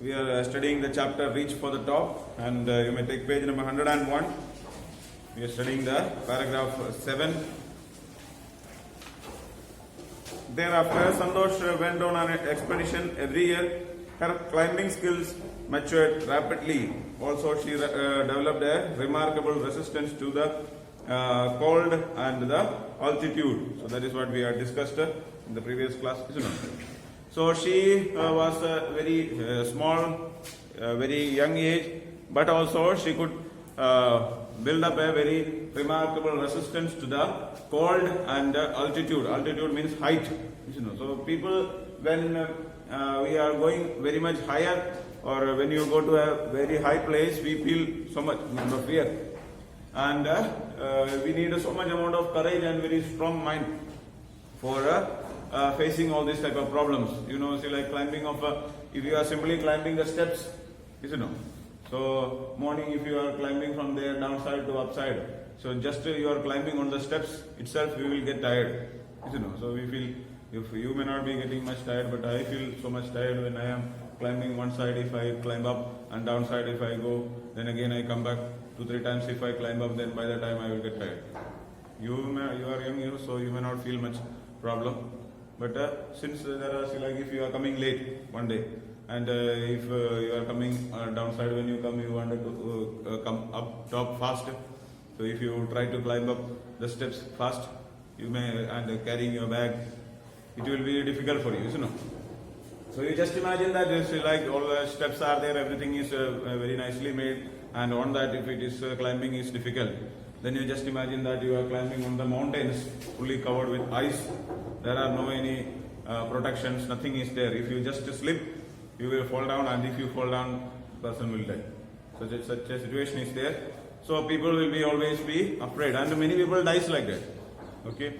We are studying the chapter Reach for the Top, and you may take page number 101. We are studying the paragraph 7. Thereafter, Santosh went on an expedition every year. Her climbing skills matured rapidly. Also, she developed a remarkable resistance to the cold and the altitude. So that is what we had discussed in the previous class. So she was very small, very young age, but also she could build up a very remarkable resistance to the cold and altitude. Altitude means height. So people, when we are going very much higher, or when you go to a very high place, we feel so much amount of fear, and we need so much amount of courage and very strong mind for facing all these type of problems. See, like climbing of if you are simply climbing the steps, so morning if you are climbing from there downside to upside, so just you are climbing on the steps itself, you will get tired. So we feel, if you may not be getting much tired, but I feel so much tired when I am climbing one side. If I climb up, and downside if I go, then again I come back 2-3 times. If I climb up, then by the time I will get tired. You are young, so you may not feel much problem. But since there are, like if you are coming late one day, and if you are coming downside, when you come, you wanted to come up top fast. So if you try to climb up the steps fast, you may, and carrying your bag, it will be difficult for you, So you just imagine that it's like all the steps are there, everything is very nicely made, and on that, if it is climbing is difficult, then you just imagine that you are climbing on the mountains fully covered with ice. There are no any protections, nothing is there. If you just slip, you will fall down, and if you fall down, person will die. Such a situation is there. So people will be always be afraid, and many people dies like that. Okay.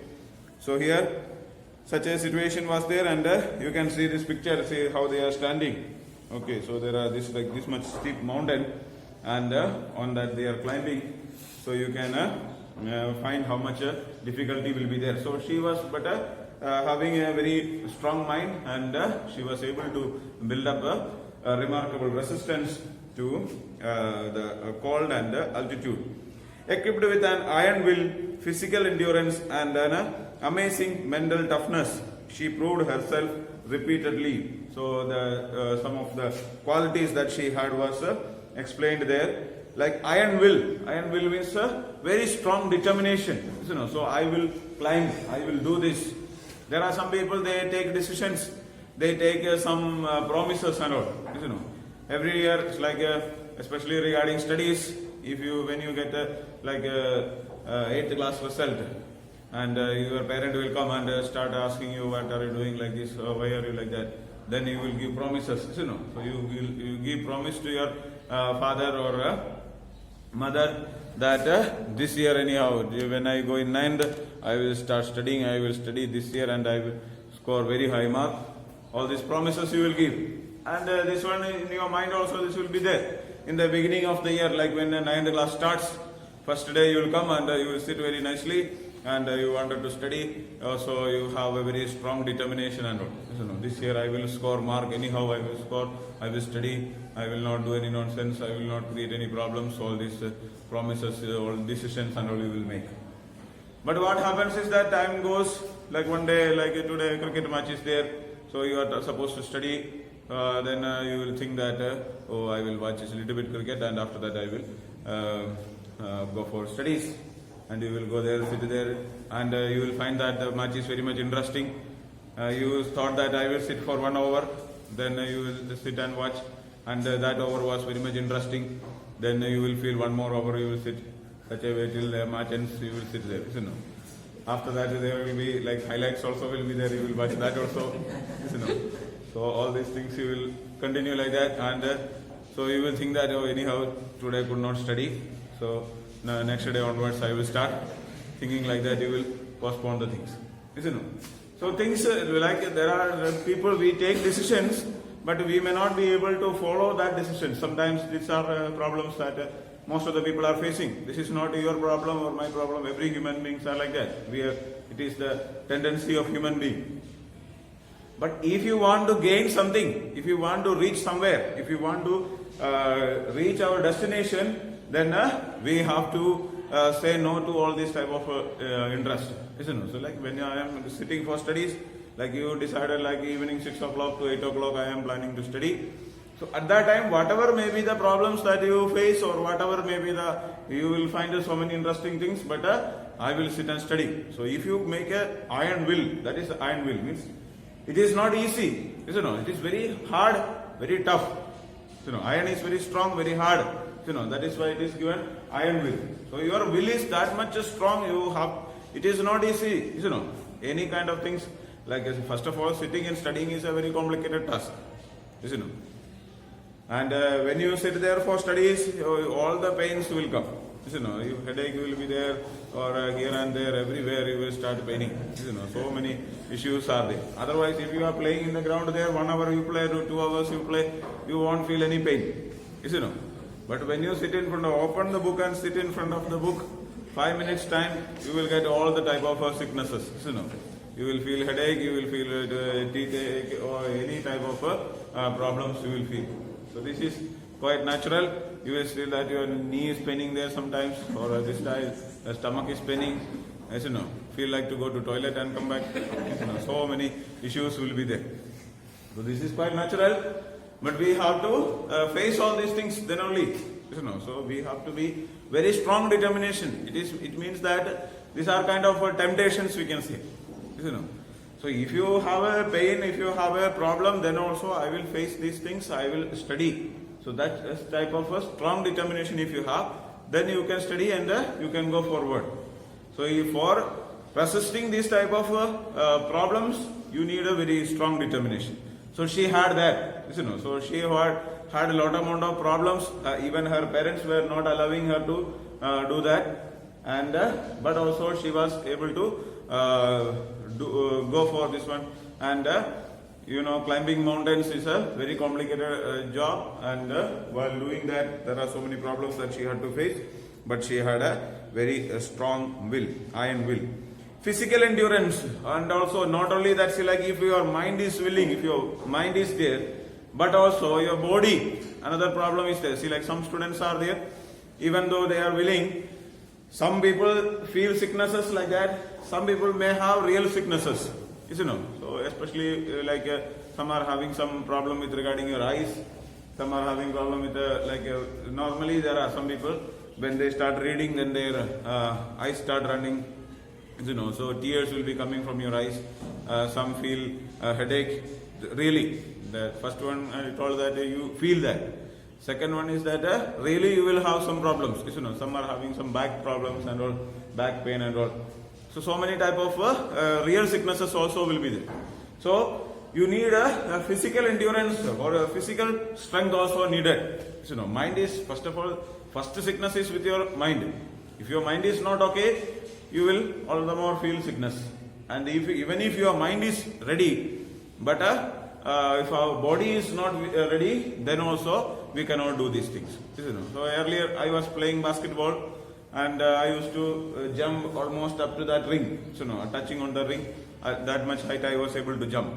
So here, such a situation was there, and you can see this picture. See how they are standing. Okay. So there are this much steep mountain, and on that they are climbing. So you can find how much difficulty will be there. So she was having a very strong mind, and she was able to build up a remarkable resistance to the cold and altitude. Equipped with an iron will, physical endurance, and an amazing mental toughness, she proved herself repeatedly. So the some of the qualities that she had was explained there. Like iron will means very strong determination. So I will climb, I will do this. There are some people, they take decisions, they take some promises and all. Every year, it's like especially regarding studies. When you get 8th class result, and your parent will come and start asking you, what are you doing like this, or why are you like that? Then you will give promises. So you give promise to your father or mother that this year anyhow, when I go in 9th, I will start studying, I will study this year, and I will score very high mark. All these promises you will give, and this one in your mind also, this will be there in the beginning of the year. Like when the 9th class starts, first day you will come and you will sit very nicely, and you wanted to study, so you have a very strong determination and all. This year I will score mark anyhow, I will score, I will study, I will not do any nonsense, I will not create any problems. All these promises, all decisions and all you will make. But what happens is that time goes, like one day, like today cricket match is there, so you are supposed to study, then you will think that I will watch a little bit cricket, and after that I will go for studies. And you will go there, sit there, and you will find that the match is very much interesting. You thought that I will sit for 1 hour, then you will sit and watch, and that hour was very much interesting. Then you will feel 1 more hour, you will sit such a way till the match ends, you will sit there. After that there will be like highlights also will be there, you will watch that also. So all these things you will continue like that, and so you will think that, anyhow today I could not study, so next day onwards I will start thinking like that. You will postpone the things. So things like there are people, we take decisions, but we may not be able to follow that decision. Sometimes these are problems that most of the people are facing. This is not your problem or my problem. Every human beings are like that. It is the tendency of human being. But if you want to gain something, if you want to reach somewhere, if you want to reach our destination, then we have to say no to all this type of interest, isn't it? So like when I am sitting for studies, like you decided like evening 6 o'clock to 8 o'clock I am planning to study. So at that time, whatever may be the problems that you face or whatever may be you will find so many interesting things, but I will sit and study. So if you make a iron will, that is iron will means it is not easy, isn't it? It is very hard, very tough. Iron is very strong, very hard. That is why it is given iron will. So your will is that much strong. It is not easy. Any kind of things like first of all, sitting and studying is a very complicated task. And when you sit there for studies, all the pains will come. Your headache will be there, or here and there, everywhere you will start paining. So many issues are there. Otherwise, if you are playing in the ground there, 1 hour you play, 2 hours you play, you won't feel any pain. But when you sit in front of, open the book and sit in front of the book, 5 minutes time, you will get all the type of sicknesses. You will feel headache, you will feel teeth ache, or any type of problems you will feel. So this is quite natural. You will feel that your knee is paining there sometimes, or this time the stomach is paining. Feel like to go to toilet and come back. So many issues will be there. So this is quite natural, but we have to face all these things then only. So we have to be very strong determination. It means that these are kind of temptations we can say. So if you have a pain, if you have a problem, then also I will face these things, I will study. So that type of a strong determination if you have, then you can study and you can go forward. So for resisting this type of problems, you need a very strong determination. So she had that, so she had a lot amount of problems. Even her parents were not allowing her to do that, and but also she was able to go for this one. And climbing mountains is a very complicated job, and while doing that there are so many problems that she had to face, but she had a very strong will, iron will. Physical endurance, and also not only that, see, like if your mind is willing, if your mind is there, but also your body, another problem is there. See, like some students are there, even though they are willing, some people feel sicknesses like that, some people may have real sicknesses, so especially like some are having some problem with regarding your eyes, some are having problem with normally there are some people when they start reading, then their eyes start running, so tears will be coming from your eyes. Some feel headache, really. The first one I told that you feel that. Second one is that really you will have some problems. Some are having some back problems and all, back pain and all. So many type of real sicknesses also will be there. So you need a physical endurance or a physical strength also needed. Mind is first of all, first sickness is with your mind. If your mind is not okay, you will all the more feel sickness. And even if your mind is ready, but if our body is not ready, then also we cannot do these things. So earlier I was playing basketball, and I used to jump almost up to that ring, touching on the ring, that much height I was able to jump.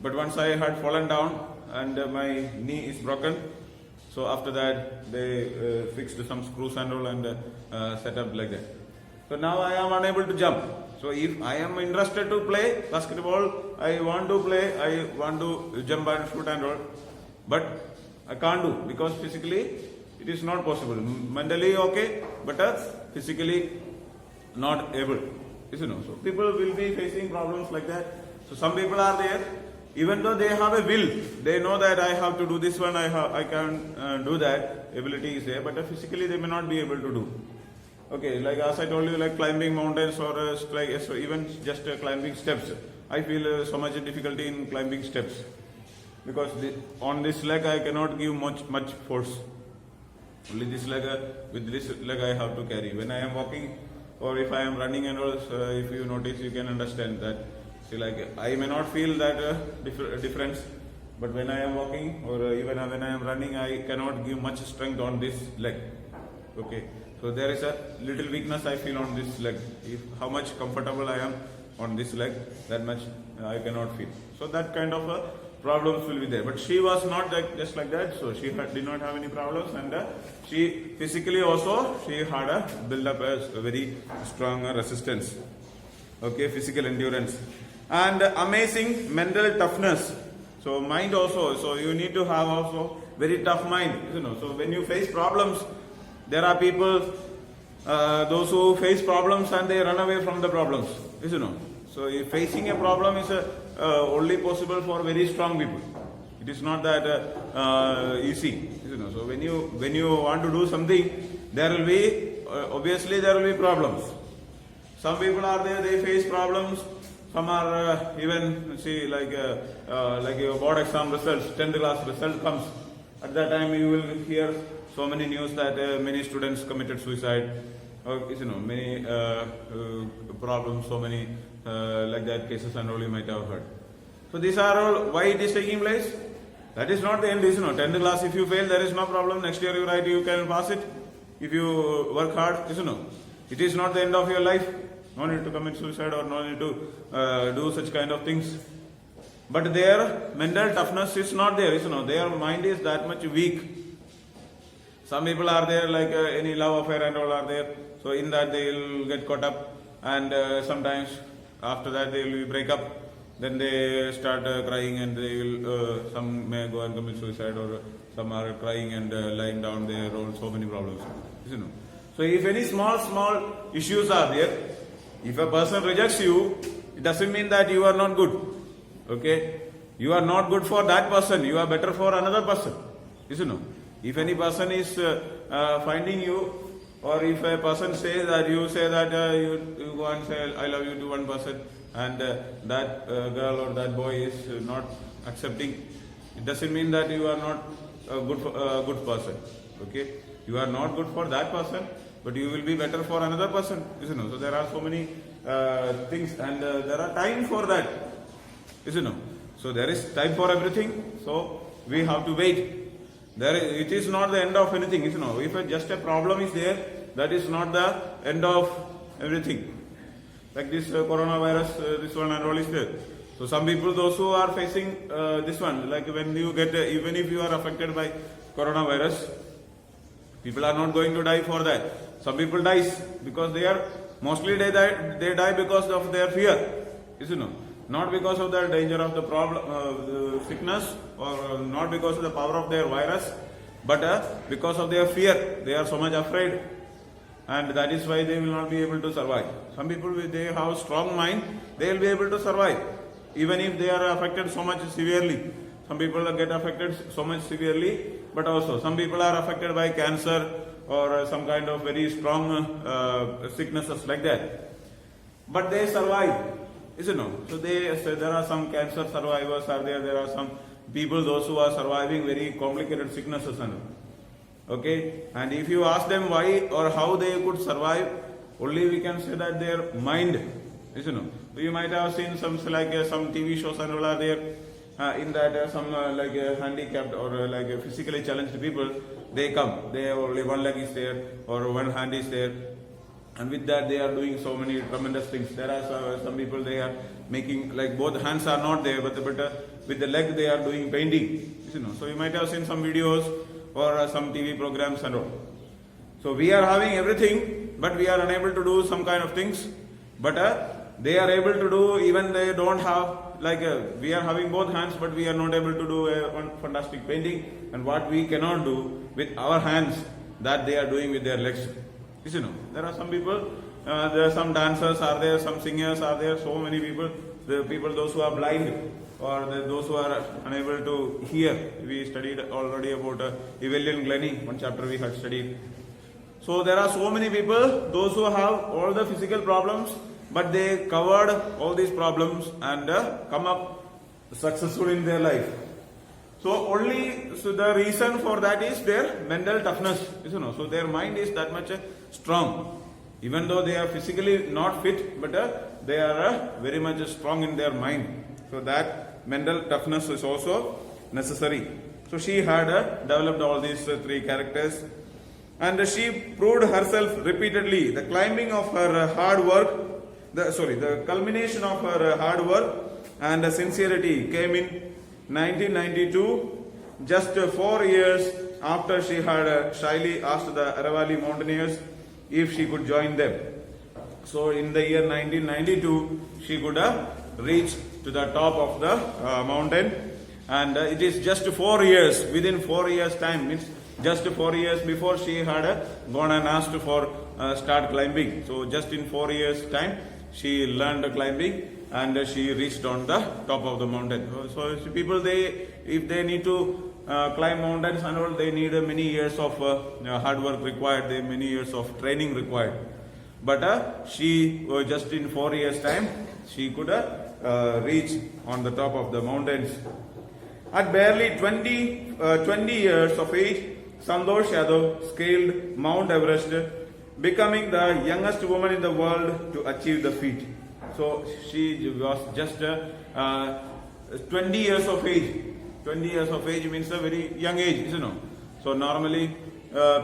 But once I had fallen down and my knee is broken, so after that they fixed some screws and all and set up like that. So now I am unable to jump. So if I am interested to play basketball, I want to play, I want to jump and shoot and all, but I can't do because physically it is not possible. Mentally okay, but physically not able. So people will be facing problems like that. So some people are there, even though they have a will, they know that I have to do this one, I can do that, ability is there, but physically they may not be able to do. Okay, like as I told you, like climbing mountains or even just climbing steps. I feel so much difficulty in climbing steps because on this leg I cannot give much force. Only this leg, with this leg I have to carry. When I am walking or if I am running and all, if you notice, you can understand that. See, like I may not feel that difference, but when I am walking or even when I am running, I cannot give much strength on this leg. Okay, so there is a little weakness I feel on this leg. How much comfortable I am, on this leg, that much I cannot feel. So that kind of problems will be there. But she was not just like that, so she did not have any problems, and she physically also she had a build up a very strong resistance. Okay, physical endurance and amazing mental toughness. So mind also, so you need to have also very tough mind, So when you face problems, there are people, those who face problems and they run away from the problems, So if facing a problem is only possible for very strong people. It is not that easy, So when you want to do something, there will be obviously there will be problems. Some people are there, they face problems. Some are even like your board exam results, 10th class result comes. At that time, you will hear so many news that many students committed suicide, or many problems, so many like that cases and all you might have heard. So these are all why it is taking place. That is not the end. 10th class, if you fail, there is no problem. Next year you write, you can pass it. If you work hard, it is not the end of your life. No need to commit suicide or no need to do such kind of things. But their mental toughness is not there. Their mind is that much weak. Some people are there like any love affair and all are there. So in that they will get caught up, and sometimes after that they will break up. Then they start crying, and they will some may go and commit suicide, or some are crying and lying down there. All so many problems. So if any small issues are there, if a person rejects you, it doesn't mean that you are not good. Okay? You are not good for that person. You are better for another person. If any person is finding you, or if a person says that you say that you go and say I love you to one person, and that girl or that boy is not accepting, it doesn't mean that you are not a good person. Okay? You are not good for that person, but you will be better for another person. So there are so many things, and there are time for that. So there is time for everything. So we have to wait. It is not the end of anything. If just a problem is there, that is not the end of everything. Like this coronavirus, this one and all is there. So some people, those who are facing this one, like when you get, even if you are affected by coronavirus, people are not going to die for that. Some people dies because they are, mostly they die because of their fear. Not because of the danger of the problem, sickness, or not because of the power of their virus, but because of their fear. They are so much afraid, and that is why they will not be able to survive. Some people, they have strong mind, they will be able to survive, even if they are affected so much severely. Some people get affected so much severely, but also some people are affected by cancer or some kind of very strong sicknesses like that. But they survive. So there are some cancer survivors are there. There are some people, those who are surviving very complicated sicknesses. Okay, and if you ask them why or how they could survive, only we can say that their mind. You might have seen some some TV shows and all are there. In that some handicapped or physically challenged people, they come. They have only one leg is there or one hand is there. And with that, they are doing so many tremendous things. There are some people, they are making, like both hands are not there, but with the leg they are doing painting. So you might have seen some videos or some TV programs and all. So we are having everything, but we are unable to do some kind of things. But they are able to do, even they don't have, we are having both hands, but we are not able to do one fantastic painting. And what we cannot do with our hands, that they are doing with their legs. There are some people, there are some dancers are there, some singers are there, so many people. The people, those who are blind or those who are unable to hear. We studied already about Evelyn Glennie, one chapter we had studied. So there are so many people, those who have all the physical problems, but they covered all these problems and come up successful in their life. So the reason for that is their mental toughness. So their mind is that much strong. Even though they are physically not fit, but they are very much strong in their mind. So that mental toughness is also necessary. So she had developed all these three characters, and she proved herself repeatedly. The climbing of her hard work, the culmination of her hard work and sincerity came in 1992, just 4 years after she had shyly asked the Aravalli mountaineers if she could join them. So in the year 1992, she could reach to the top of the mountain, and it is just 4 years, within 4 years time, means just 4 years before she had gone and asked for start climbing. So just in 4 years time, she learned climbing and she reached on the top of the mountain. So people, if they need to climb mountains and all, they need many years of hard work required, many years of training required. But she just in 4 years time, she could reach on the top of the mountains. At barely 20 years of age, Santosh Yadav scaled Mount Everest, becoming the youngest woman in the world to achieve the feat. So she was just 20 years of age. 20 years of age means a very young age, you know. So normally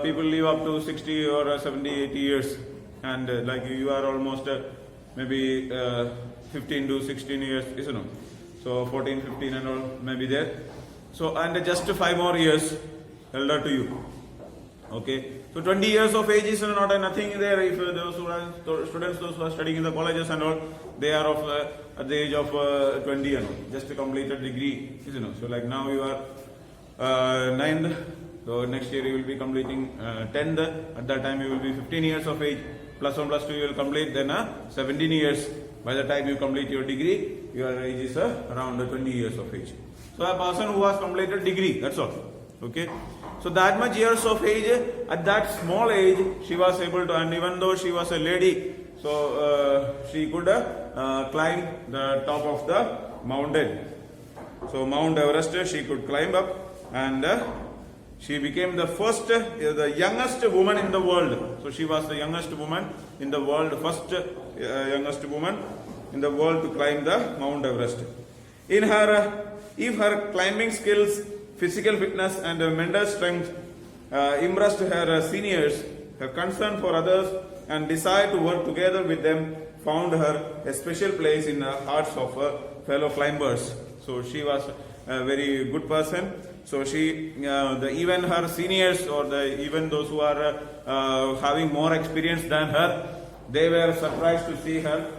people live up to 60 or 70, 80 years, and like you are almost maybe 15 to 16 years, you know. So 14, 15 and all maybe there. So and just 5 more years elder to you. Okay. So 20 years of age is not nothing there. If those students, those who are studying in the colleges and all, they are of at the age of 20 and all, just a completed degree, you know. So like now you are 9th, so next year you will be completing 10th. At that time you will be 15 years of age. Plus 1, plus 2 you will complete, then 17 years. By the time you complete your degree, your age is around 20 years of age. So a person who has completed degree, that's all. Okay. So that much years of age, at that small age, she was able to, and even though she was a lady, so she could climb the top of the mountain. So Mount Everest she could climb up, and she became the first, the youngest woman in the world. So she was the youngest woman in the world, first youngest woman in the world to climb the Mount Everest. In her, if her climbing skills, physical fitness and mental strength impressed her seniors, her concern for others and desire to work together with them found her a special place in the hearts of her fellow climbers. So she was a very good person. So she, even her seniors or even those who are having more experience than her, they were surprised to see her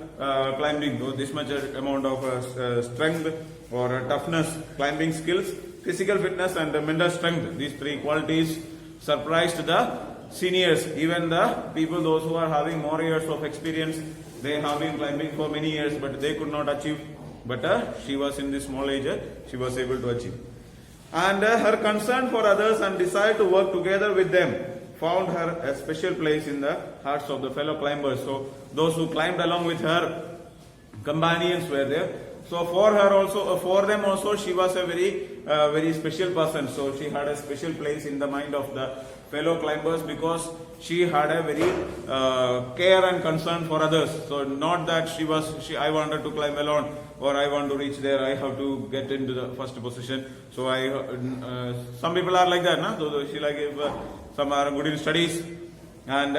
climbing this much amount of strength or toughness, climbing skills, physical fitness and mental strength. These 3 qualities surprised the seniors, even the people, those who are having more years of experience. They have been climbing for many years, but they could not achieve. But she was in this small age, she was able to achieve. And her concern for others and desire to work together with them found her a special place in the hearts of the fellow climbers. So those who climbed along with her, companions were there. So for her also, for them also, she was a very special person. So she had a special place in the mind of the fellow climbers because she had a very care and concern for others. So not that I wanted to climb alone or I want to reach there, I have to get into the first position. So some people are like that, na? So she like if some are good in studies and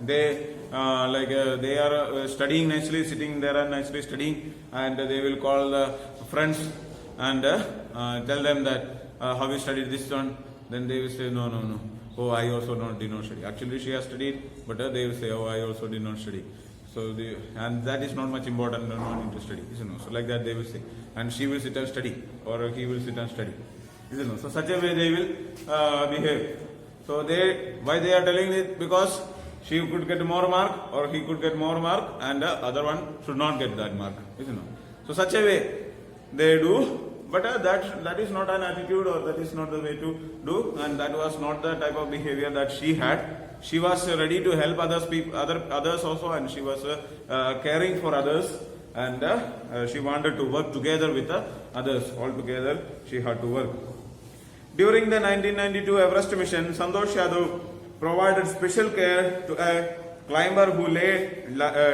they are studying nicely, sitting there and nicely studying, and they will call the friends and tell them that have you studied this one? Then they will say no. Oh, I also did not study. Actually, she has studied, but they will say, oh, I also did not study. So and that is not much important. Not need to study. You know, so like that they will say, and she will sit and study, or he will sit and study. You know, so such a way they will behave. So why they are telling it? Because she could get more mark or he could get more mark and the other one should not get that mark. You know. So such a way they do, but that is not an attitude or that is not the way to do, and that was not the type of behavior that she had. She was ready to help others also, and she was caring for others, and she wanted to work together with others. All together she had to work. During the 1992 Everest mission, Santosh Yadav provided special care to a climber who lay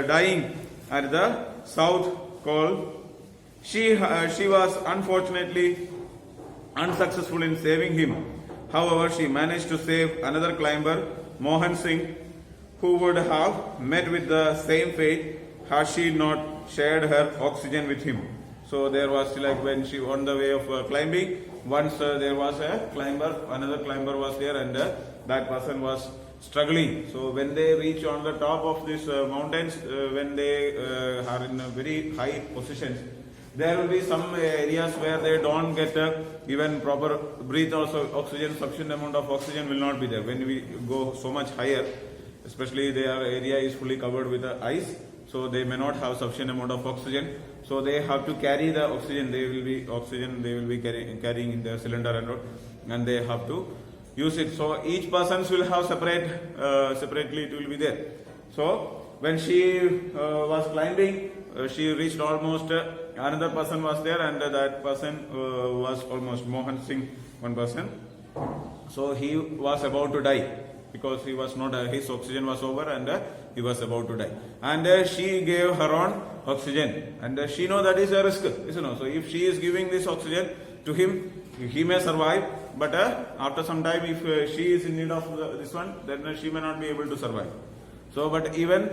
dying at the South Col. She was unfortunately unsuccessful in saving him. However, she managed to save another climber, Mohan Singh, who would have met with the same fate has she not shared her oxygen with him? So there was like when she on the way of climbing, once there was a climber, another climber was there, and that person was struggling. So when they reach on the top of these mountains, when they are in a very high positions, there will be some areas where they don't get even proper breathe also oxygen, sufficient amount of oxygen will not be there. When we go so much higher, especially their area is fully covered with ice, so they may not have sufficient amount of oxygen. So they have to carry the oxygen. They will be carrying in their cylinder and they have to use it. So each person will have separately it will be there. So when she was climbing, she reached almost another person was there, and that person was almost Mohan Singh, one person. So he was about to die because he was not his oxygen was over, and he was about to die. And she gave her own oxygen, and she know that is a risk, you know. So if she is giving this oxygen to him, he may survive, but after some time, if she is in need of this one, then she may not be able to survive. So, but even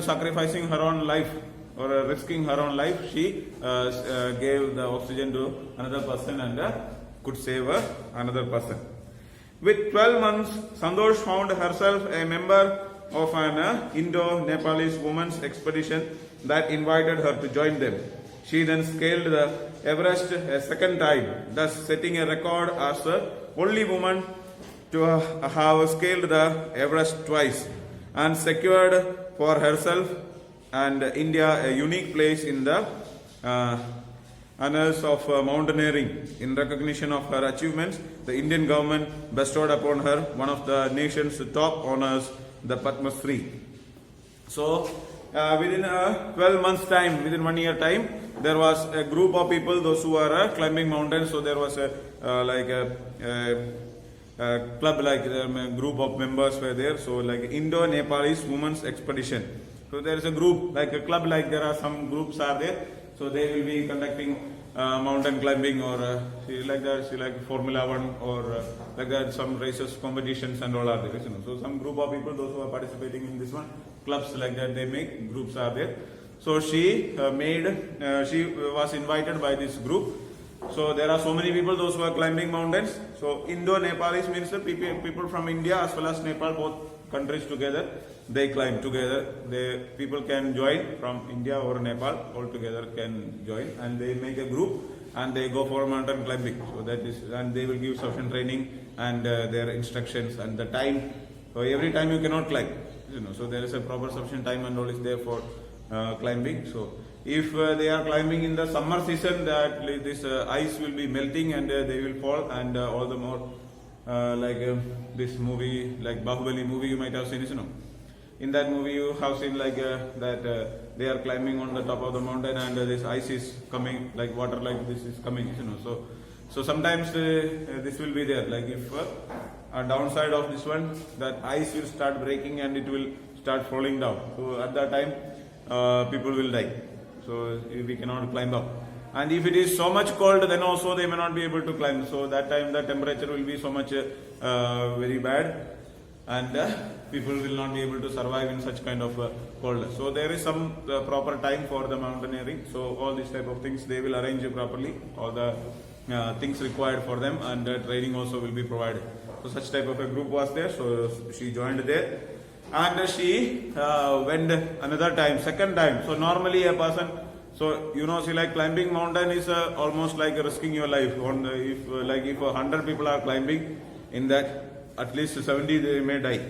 sacrificing her own life or risking her own life, she gave the oxygen to another person and could save another person. With 12 months, Santosh found herself a member of an Indo-Nepalese women's expedition that invited her to join them. She then scaled the Everest a second time, thus setting a record as the only woman to have scaled the Everest twice, and secured for herself and India a unique place in the annals of mountaineering. In recognition of her achievements, the Indian government bestowed upon her one of the nation's top honors, the Padma Shri. So, within 12 months' time, within 1 year time, there was a group of people, those who are climbing mountains. So there was a club, like a group of members were there. So like Indo-Nepalese Women's Expedition. So there is a group, like a club, like there are some groups are there. So they will be conducting mountain climbing or like that, like Formula 1 or like that, some races, competitions and all are there. You know. So some group of people, those who are participating in this one, clubs like that, they make groups are there. So she she was invited by this group. So there are so many people, those who are climbing mountains. So Indo-Nepalese means the people from India as well as Nepal, both countries together, they climb together. People can join from India or Nepal, all together can join, and they make a group and they go for mountain climbing. So that is, and they will give sufficient training and their instructions and the time. So every time you cannot climb, you know. So there is a proper sufficient time and all is there for climbing. So if they are climbing in the summer season, that this ice will be melting and they will fall, and all the more this movie, like Bahubali movie, you might have seen, you know. In that movie, you have seen like that they are climbing on the top of the mountain, and this ice is coming, like water like this is coming, you know. So sometimes this will be there. Like if a downside of this one, that ice will start breaking and it will start falling down. So at that time, people will die. So we cannot climb up. And if it is so much cold, then also they may not be able to climb. So that time the temperature will be so much very bad, and people will not be able to survive in such kind of cold. So there is some proper time for the mountaineering. So all these type of things they will arrange properly, all the things required for them, and training also will be provided. So such type of a group was there. So she joined there. And she went another time, second time. So normally a person, so you know, see, like climbing mountain is almost like risking your life. If 100 people are climbing, in that at least 70 they may die.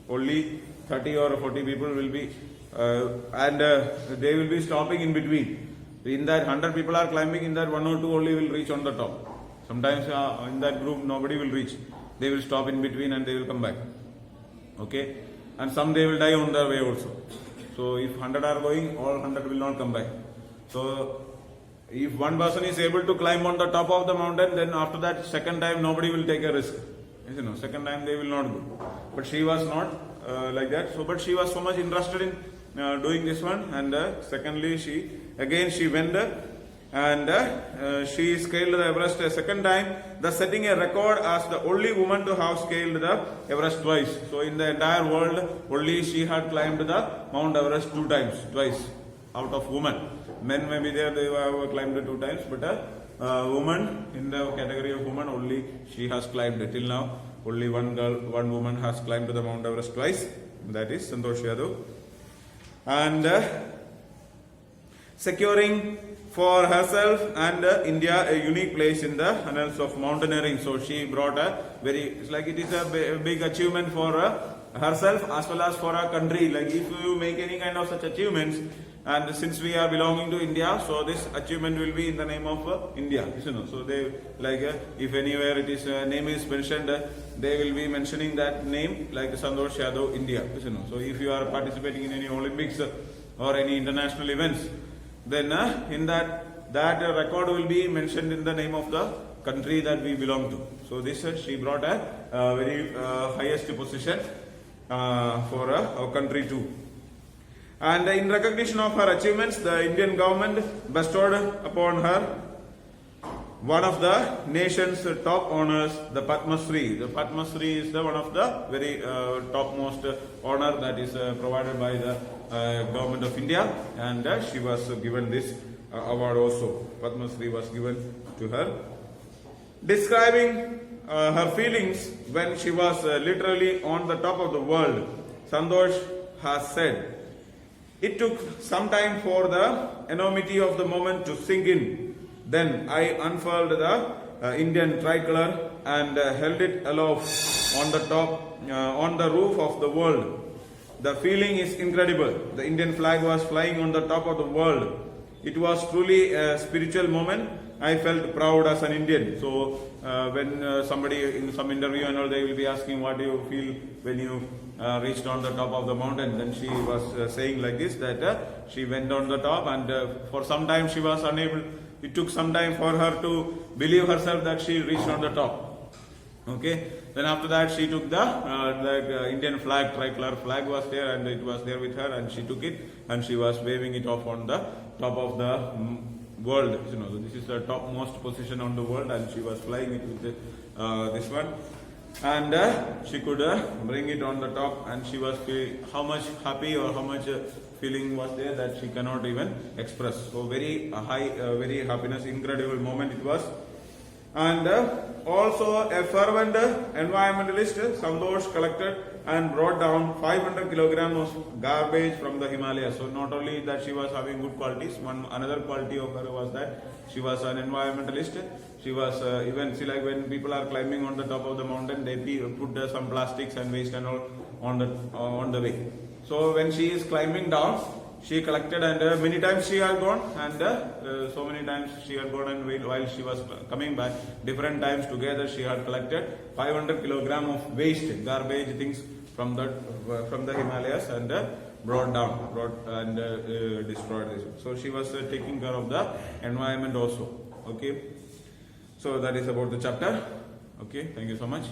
Only 30 or 40 people will be, and they will be stopping in between. In that 100 people are climbing, in that 1 or 2 only will reach on the top. Sometimes in that group nobody will reach. They will stop in between and they will come back. Okay. And some they will die on their way also. So if 100 are going, all 100 will not come back. So if one person is able to climb on the top of the mountain, then after that second time nobody will take a risk. You know, second time they will not go. But she was not like that. So, but she was so much interested in doing this one. And secondly, she went and she scaled the Everest a second time, thus setting a record as the only woman to have scaled the Everest twice. So in the entire world, only she had climbed the Mount Everest twice out of women. Men may be there, they have climbed 2 times, but a woman in the category of woman, only she has climbed it. Till now, only one woman has climbed the Mount Everest twice. That is Santosh Yadav. And securing for herself and India a unique place in the annals of mountaineering. So she brought a it is a big achievement for herself as well as for our country. Like if you make any kind of such achievements, and since we are belonging to India, so this achievement will be in the name of India. So they if anywhere it is name is mentioned, they will be mentioning that name like Santosh Yadav India. So if you are participating in any Olympics or any international events, then in that record will be mentioned in the name of the country that we belong to. So this she brought a very highest position for our country too. And in recognition of her achievements, the Indian government bestowed upon her one of the nation's top honors, the Padma Shri. The Padma Shri is one of the very topmost honor that is provided by the government of India, and she was given this award also. Padma Shri was given to her. Describing her feelings when she was literally on the top of the world, Santosh has said, "It took some time for the enormity of the moment to sink in. Then I unfurled the Indian tricolor and held it aloft on the top, on the roof of the world. The feeling is incredible. The Indian flag was flying on the top of the world. It was truly a spiritual moment. I felt proud as an Indian." So when somebody in some interview and all, they will be asking, what do you feel when you reached on the top of the mountain? Then she was saying like this, that she went on the top, and for some time she was unable. It took some time for her to believe herself that she reached on the top. Okay. Then after that she took the Indian flag, tricolor flag was there, and it was there with her, and she took it and she was waving it off on the top of the world. So this is the topmost position on the world, and she was flying it with this one, and she could bring it on the top, and she was how much happy or how much feeling was there that she cannot even express. So very high, very happiness, incredible moment it was. And also a fervent environmentalist, Santosh collected and brought down 500 kilograms of garbage from the Himalayas. So not only that she was having good qualities, another quality of her was that she was an environmentalist. She was even, see, like when people are climbing on the top of the mountain, they put some plastics and waste and all on the way. So when she is climbing down, she collected, and many times she had gone, and so many times she had gone, and while she was coming back, different times together she had collected 500 kilograms of waste, garbage things from the Himalayas, and brought and destroyed this. So she was taking care of the environment also. Okay, so that is about the chapter. Okay, thank you so much.